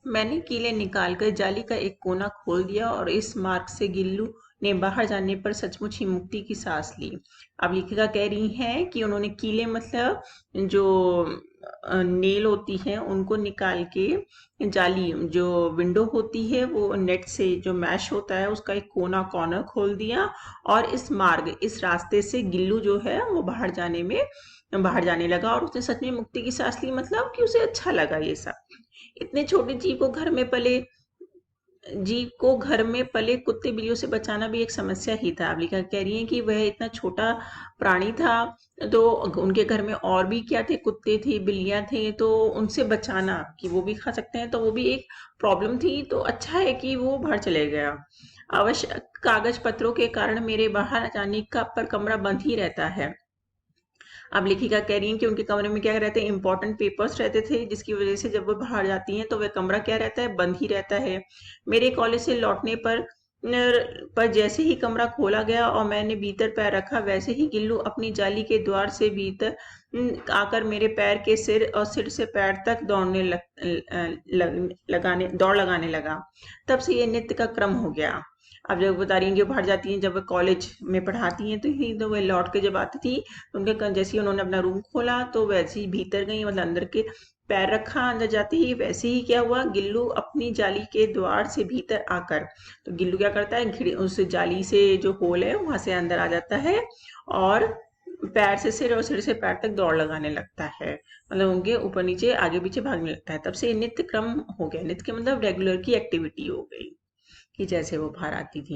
मैंने कीले निकालकर जाली का एक कोना खोल दिया और इस मार्ग से गिल्लू ने बाहर जाने पर सचमुच ही मुक्ति की सांस ली। अब लेखिका कह रही हैं कि उन्होंने कीले मतलब जो नेल होती है उनको निकाल के जाली जो विंडो होती है वो नेट से जो मैश होता है उसका एक कोना कॉर्नर खोल दिया और इस रास्ते से गिल्लू जो है वो बाहर जाने लगा और उसने सच में मुक्ति की सांस ली, मतलब कि उसे अच्छा लगा ये सब। इतने छोटे जीव को घर में पले कुत्ते बिल्लियों से बचाना भी एक समस्या ही था। अवलिका कह रही है कि वह इतना छोटा प्राणी था, तो उनके घर में और भी क्या थे, कुत्ते थे, बिल्लियां थे, तो उनसे बचाना कि वो भी खा सकते हैं तो वो भी एक प्रॉब्लम थी। तो अच्छा है कि वो बाहर चले गया। अवश्य कागज पत्रों के कारण मेरे बाहर जाने का पर कमरा बंद ही रहता है। अब लेखिका कह रही हैं कि उनके कमरे में क्या रहते हैं, इंपॉर्टेंट पेपर्स रहते थे, जिसकी वजह से जब वो बाहर जाती हैं तो वह कमरा क्या रहता है, बंद ही रहता है। मेरे कॉलेज से लौटने पर जैसे ही कमरा खोला गया और मैंने भीतर पैर रखा, वैसे ही गिल्लू अपनी जाली के द्वार से भीतर आकर मेरे पैर के सिर और सिर से पैर तक दौड़ लगाने लगा। तब से ये नित्य का क्रम हो गया। अब जब बता रही हैं जो बाहर जाती हैं, जब वो कॉलेज में पढ़ाती हैं तो वह लौट के जब आती थी तो जैसे ही उन्होंने अपना रूम खोला तो वैसे ही भीतर गई, मतलब अंदर के पैर रखा अंदर जाते ही, वैसे ही क्या हुआ, गिल्लू अपनी जाली के द्वार से भीतर आकर, तो गिल्लू क्या करता है, उस जाली से जो होल है वहां से अंदर आ जाता है और पैर से सिर और सिर से पैर तक दौड़ लगाने लगता है, मतलब उनके ऊपर नीचे आगे पीछे भागने लगता है। तब से नित्य क्रम हो गया, नित्य के मतलब रेगुलर की एक्टिविटी हो गई कि जैसे वो बाहर आती थी,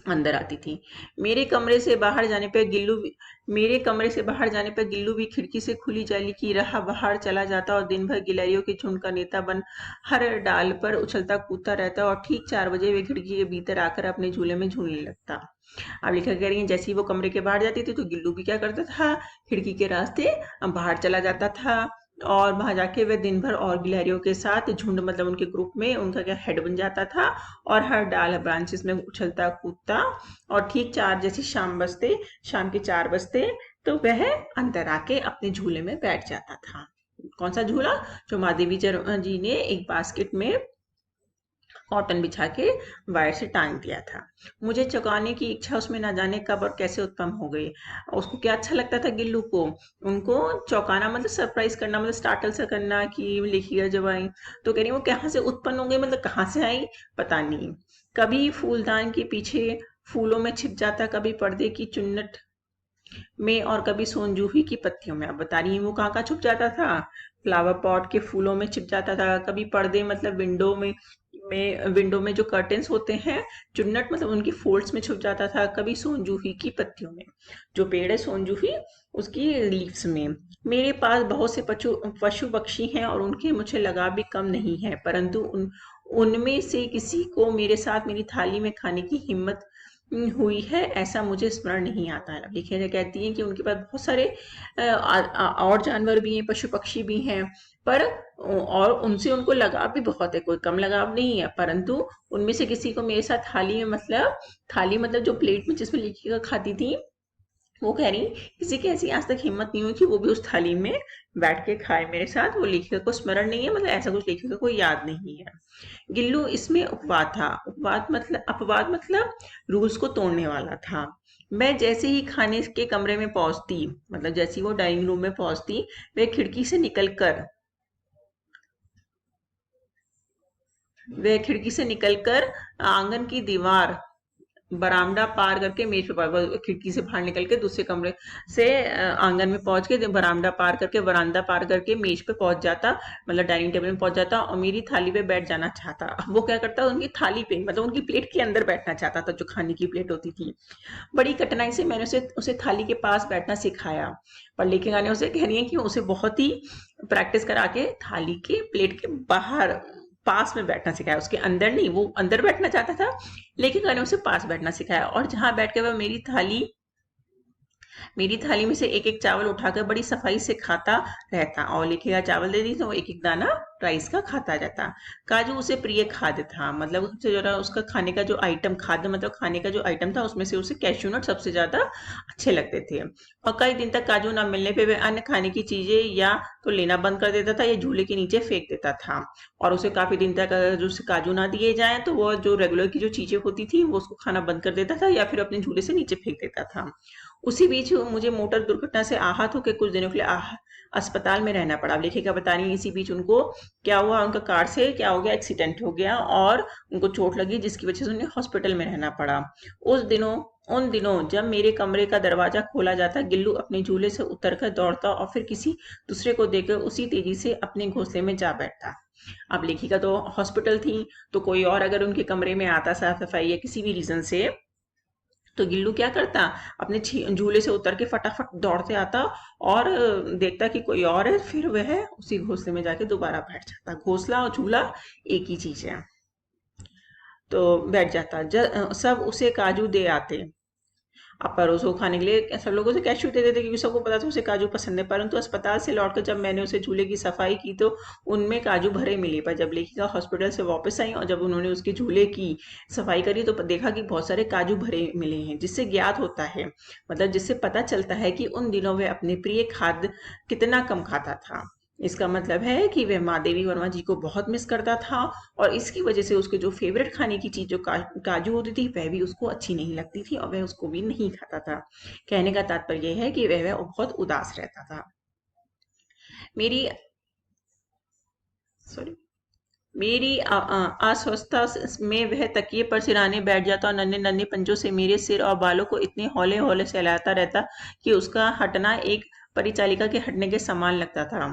अंदर आती थी। मेरे कमरे से बाहर जाने पर गिल्लू भी खिड़की से खुली जाली की राह बाहर चला जाता और दिन भर गिलहरियों के झुंड का नेता बन हर डाल पर उछलता कूदता रहता और ठीक 4 बजे वे खिड़की के भीतर आकर अपने झूले में झूलने लगता। अब लिखा कह रही है जैसे ही वो कमरे के बाहर जाती थी तो गिल्लू भी क्या करता था, खिड़की के रास्ते बाहर चला जाता था और वहां जाके वह दिन भर और गिलहरियों के साथ झुंड, मतलब उनके ग्रुप में उनका क्या हेड बन जाता था और हर डाल ब्रांचेस में उछलता कूदता और ठीक शाम के 4 बजते तो वह अंदर आके अपने झूले में बैठ जाता था। कौन सा झूला, जो महादेवी जी ने एक बास्केट में कॉटन बिछा के वायर से टांग दिया था। मुझे चौंकाने की इच्छा उसमें ना जाने कब और कैसे उत्पन्न हो गई। उसको क्या अच्छा लगता था गिल्लू को, उनको चौंकाना मतलब सरप्राइज करना, मतलब स्टार्टल सा करना कि लिखिएगा जब आई, तो कह रही वो कहाँ से उत्पन्न हो गई, मतलब कहाँ से आई पता नहीं। कभी फूलदान के पीछे फूलों में छिप जाता, कभी पर्दे की चुन्नट में और कभी सोनजूही की पत्तियों में। अब बता रही है वो कहाँ कहाँ छुप जाता था, फ्लावर पॉट के फूलों में छिप जाता था, कभी पर्दे मतलब विंडो में जो कर्टेन्स होते हैं, चुन्नट मतलब उनकी फोल्ड्स में छुप जाता था, कभी सोनजूही की पत्तियों में, जो पेड़ है सोनजूही उसकी लीव्स में। मेरे पास बहुत से पशु पक्षी हैं और उनके मुझे लगाव भी कम नहीं है, परंतु उनमें से किसी को मेरे साथ मेरी थाली में खाने की हिम्मत हुई है ऐसा मुझे स्मरण नहीं आता है। लिखे कहती हैं कि उनके पास बहुत सारे और जानवर भी हैं, पशु पक्षी भी हैं, पर और उनसे उनको लगाव भी बहुत है, कोई कम लगाव नहीं है, परंतु उनमें से किसी को मेरे साथ थाली मतलब जो प्लेट में जिसमें लिखिएगा खाती थी, वो कह रही किसी की ऐसी आज तक हिम्मत नहीं हुई कि वो भी उस थाली में बैठ के खाए मेरे साथ। वो लेखिका को स्मरण नहीं है, मतलब ऐसा कुछ लेखिका को याद नहीं है। गिल्लू इसमें उपवाद था। अपवाद मतलब रूल्स को तोड़ने वाला था। मैं जैसे ही खाने के कमरे में पहुंचती, मतलब जैसे ही वो डाइनिंग रूम में पहुंचती, वह खिड़की से निकलकर आंगन की दीवार, बरामदा पार करके मेज पे खिड़की से बाहर निकल के दूसरे कमरे से आंगन में पहुंच के बरामदा पार करके मेज पे पहुंच जाता, मतलब डाइनिंग टेबल में पहुंच जाता और मेरी थाली पे बैठ जाना चाहता। अब वो क्या करता, उनकी थाली पे मतलब उनकी प्लेट के अंदर बैठना चाहता था, जो खाने की प्लेट होती थी। बड़ी कठिनाई से मैंने उसे थाली के पास बैठना सिखाया, पर लेकिन ने उसे कह रही है कि उसे बहुत ही प्रैक्टिस करा के थाली के प्लेट के बाहर पास में बैठना सिखाया, उसके अंदर नहीं, वो अंदर बैठना चाहता था, लेकिन मैंने उसे पास बैठना सिखाया और जहां बैठ के वह मेरी थाली में से एक एक चावल उठाकर बड़ी सफाई से खाता रहता और लिखेगा चावल दे दी तो वो एक एक दाना राइस का खाता रहता। काजू उसे प्रिय खाद्य था, मतलब उससे जो ना उसका खाने का जो आइटम, खाद्य मतलब खाने का जो आइटम था, उसमें से उसे कैश्यू नट सबसे ज्यादा अच्छे लगते थे। और कई दिन तक काजू ना मिलने पे वह अन्य खाने की चीजें या तो लेना बंद कर देता था या झूले के नीचे फेंक देता था। और उसे काफी दिन तक अगर जो उसे काजू ना दिए जाए तो वो जो रेगुलर की जो चीजें होती थी वो उसको खाना बंद कर देता था या फिर अपने झूले से नीचे फेंक देता था। उसी बीच मुझे मोटर दुर्घटना से आहत होकर कुछ दिनों के लिए अस्पताल में रहना पड़ा। अब लेखिका बता रही है इसी बीच उनको क्या हुआ, उनका कार से क्या हो गया, एक्सीडेंट हो गया और उनको चोट लगी जिसकी वजह से उन्हें हॉस्पिटल में रहना पड़ा। उस दिनों उन दिनों जब मेरे कमरे का दरवाजा खोला जाता, गिल्लू अपने झूले से उतरकर दौड़ता और फिर किसी दूसरे को देखकर उसी तेजी से अपने घोंसले में जा बैठता। अब लेखिका तो हॉस्पिटल थी, तो कोई और अगर उनके कमरे में आता साफ सफाई या किसी भी रीजन से, तो गिल्लू क्या करता, अपने झूले से उतर के फटाफट दौड़ते आता और देखता कि कोई और है, फिर वह उसी घोंसले में जाके दोबारा बैठ जाता। घोंसला और झूला एक ही चीज है। तो बैठ जाता। सब उसे काजू दे आते। अब परोसो खाने के लिए सब लोगों से कैश्यू दे देते क्योंकि सबको पता था उसे काजू पसंद है। परंतु अस्पताल से लौटकर जब मैंने उसे झूले की सफाई की तो उनमें काजू भरे मिले। पर जब लेखिका हॉस्पिटल से वापस आई और जब उन्होंने उसके झूले की सफाई करी तो देखा कि बहुत सारे काजू भरे मिले हैं, जिससे ज्ञात होता है, मतलब जिससे पता चलता है कि उन दिनों वह अपने प्रिय खाद्य कितना कम खाता था। इसका मतलब है कि वह माँ देवी वर्मा जी को बहुत मिस करता था और इसकी वजह से उसके जो फेवरेट खाने की चीज जो काजू होती थी वह भी उसको अच्छी नहीं लगती थी और वह उसको भी नहीं खाता था। कहने का तात्पर्य यह है कि वह बहुत उदास रहता था। मेरी सॉरी मेरी अस्वस्थता में वह तकिए पर सिरहाने बैठ जाता और नन्हे नन्हे पंजों से मेरे सिर और बालों को इतने हौले हौले सहलाता रहता कि उसका हटना एक परिचालिका के हटने के समान लगता था।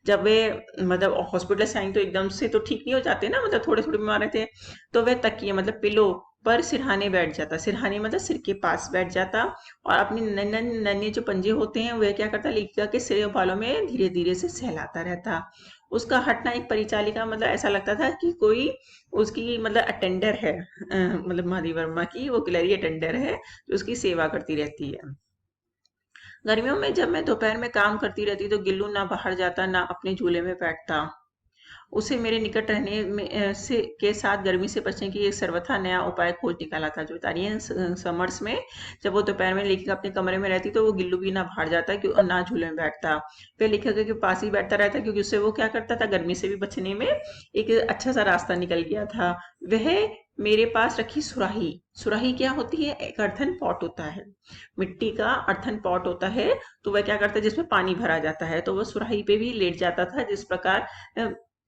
जब वे मतलब हॉस्पिटल से आई तो एकदम से तो ठीक नहीं हो जाते ना, मतलब थोड़े थोड़े बीमार रहते, तो वह तकिए मतलब पिलो पर सिरहाने बैठ जाता, सिरहाने मतलब सिर के पास बैठ जाता और अपनी नन्हे नन्हे जो पंजे होते हैं वह क्या करता, लेखिका के सिर और बालों में धीरे धीरे से सहलाता रहता। उसका हटना एक परिचालिका मतलब ऐसा लगता था कि कोई उसकी मतलब अटेंडर है, मतलब माधवी वर्मा की वो गिलहरी अटेंडर है जो उसकी सेवा करती रहती है। गर्मियों में जब मैं दोपहर में काम करती रहती तो गिल्लू ना बाहर जाता ना अपने झूले में बैठता। उसे मेरे निकट रहने से के साथ गर्मी से बचने की एक सर्वथा नया उपाय खोज निकाला था। जो बता रही है समर्स में जब वो दोपहर में लेखिका अपने कमरे में रहती तो वो गिल्लू भी ना बाहर जाता और ना झूले में बैठता, वह लेखिका के पास ही बैठता रहता क्योंकि उससे वो क्या करता था, गर्मी से भी बचने में एक अच्छा सा रास्ता निकल गया था। वह मेरे पास रखी सुराही, सुराही क्या होती है, एक अर्थन पॉट होता है, मिट्टी का अर्थन पॉट होता है। तो वह क्या करता है, जिसमें पानी भरा जाता है तो वह सुराही पे भी लेट जाता था, जिस प्रकार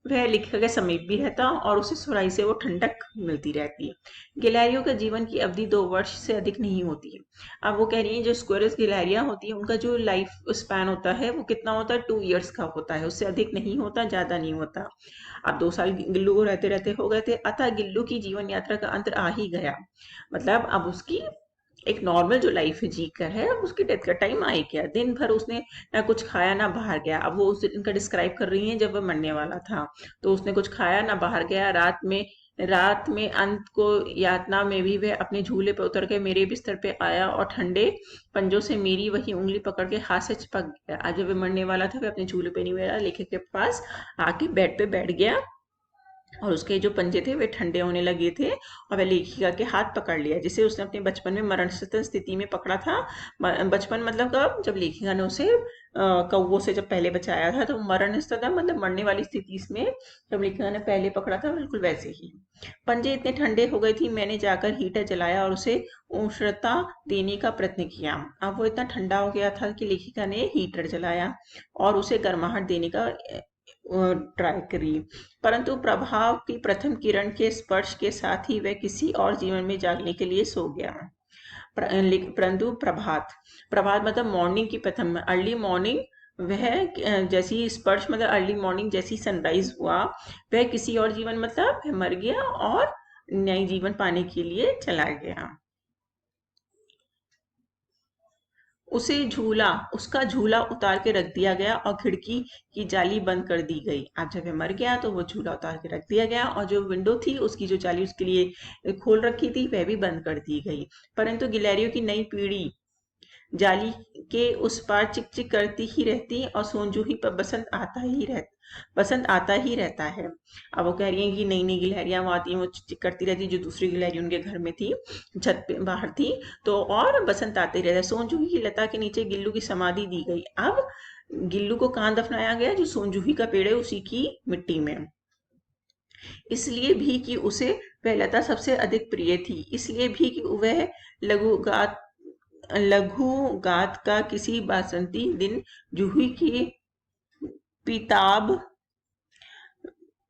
वह लिखा के समीप भी रहता और उसे सुराही से वो ठंडक मिलती रहती है। गिलहरियों का जीवन की अवधि 2 वर्ष से अधिक नहीं होती है। अब वो कह रही है जो स्क्वेरल्स गिलहरियां होती है उनका जो लाइफ स्पैन होता है वो कितना होता है, 2 इयर्स का होता है, उससे अधिक नहीं होता, ज्यादा नहीं होता। अब 2 साल गिल्लू को रहते रहते हो गए थे, अतः गिल्लू की जीवन यात्रा का अंत आ ही गया। मतलब अब उसकी एक नॉर्मल जो लाइफ है जी कर है, अब उसकी डेथ का टाइम आ ही गया। दिन भर उसने ना कुछ खाया ना बाहर गया। अब वो उस दिन का डिस्क्राइब कर रही है जब वह मरने वाला था, तो उसने कुछ खाया ना बाहर गया। रात में अंत को यातना में भी वह अपने झूले पर उतर के मेरे बिस्तर पे आया और ठंडे पंजों से मेरी वही उंगली पकड़ के हाथ से चिपक गया। आज जब वह मरने वाला था वह अपने झूले पे नहीं बैठा, लेखक के पास आके बेड पे बैठ गया और उसके जो पंजे थे वे ठंडे होने लगे थे और वह लेखिका के हाथ पकड़ लिया जिसे उसने अपने बचपन में मरणोत्तर स्थिति में पकड़ा था। बचपन मतलब कब, जब लेखिका ने उसे कौवों से जब पहले बचाया था, तो मरण स्थिति मतलब मरने वाली स्थिति इसमें जब लेखिका ने पहले पकड़ा था, बिल्कुल वैसे ही। पंजे इतने ठंडे हो गए थी, मैंने जाकर हीटर जलाया और उसे उष्णता देने का प्रयत्न किया। अब वो इतना ठंडा हो गया था कि लेखिका ने हीटर जलाया और उसे गर्माहट देने का ट्राई करी, परंतु प्रभाव की प्रथम किरण के स्पर्श के साथ ही वह किसी और जीवन में जागने के लिए सो गया। परंतु प्रभात, प्रभात मतलब मॉर्निंग की प्रथम, अर्ली मॉर्निंग, वह जैसी स्पर्श मतलब अर्ली मॉर्निंग जैसी सनराइज हुआ, वह किसी और जीवन मतलब मर गया और नई जीवन पाने के लिए चला गया। उसे झूला उसका झूला उतार के रख दिया गया और खिड़की की जाली बंद कर दी गई। अब जब वह मर गया तो वो झूला उतार के रख दिया गया और जो विंडो थी उसकी जो जाली उसके लिए खोल रखी थी वह भी बंद कर दी गई। परंतु गिलहरियों की नई पीढ़ी जाली के उस पार चिक चिक करती ही रहती और सोनजूही पर बसंत आता ही रहता, पसंद आता ही रहता है। अब वो कह रही हैं कि नई नई गिलहरियां वो आती हैं, वो करती रहती, जो दूसरी गिलहरी उनके घर में थी, छत पे बाहर थी, तो और बसंत आते ही रहता है। सोनजूही की लता के नीचे गिल्लू की समाधि दी गई। अब गिल्लू को कहाँ दफनाया गया? जो सोनजूही का पेड़ है उसी की मिट्टी में। इसलिए भी कि उसे वह लता सबसे अधिक प्रिय थी, इसलिए भी कि वह लघु गात लघु गात का किसी बासंती दिन जूही की पीताब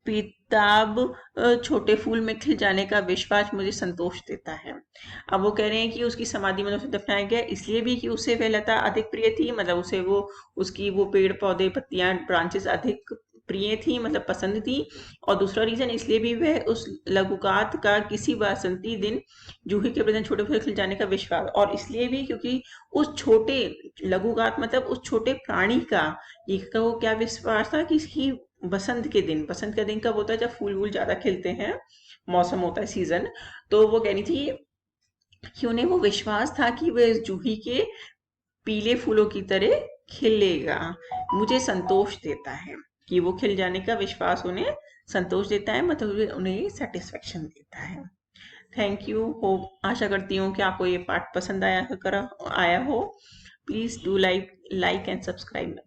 पीताब छोटे फूल में खिल जाने का विश्वास मुझे संतोष देता है। अब वो कह रहे हैं कि उसकी समाधि में उसे दफनाया गया इसलिए भी कि उसे वह लता अधिक प्रिय थी, मतलब उसे वो उसकी वो पेड़ पौधे पत्तियां ब्रांचेस अधिक प्रिय थी, मतलब पसंद थी। और दूसरा रीजन इसलिए भी वह उस लघुकात का किसी बसंती दिन जूही के बदन छोटे फूल खिल जाने का विश्वास, और इसलिए भी क्योंकि उस छोटे लघुगात मतलब उस छोटे प्राणी का ये का वो क्या विश्वास था कि इसकी बसंत का दिन कब होता है? जब फूल वूल ज्यादा खिलते हैं, मौसम होता है, सीजन। तो वो कहनी थी कि उन्हें वो विश्वास था कि वह इस जूही के पीले फूलों की तरह खिलेगा। मुझे संतोष देता है कि वो खिल जाने का विश्वास उन्हें संतोष देता है, मतलब उन्हें सेटिस्फेक्शन देता है। Thank you. होप आशा करती हूँ कि आपको ये पार्ट पसंद आया हो। Please do like and subscribe.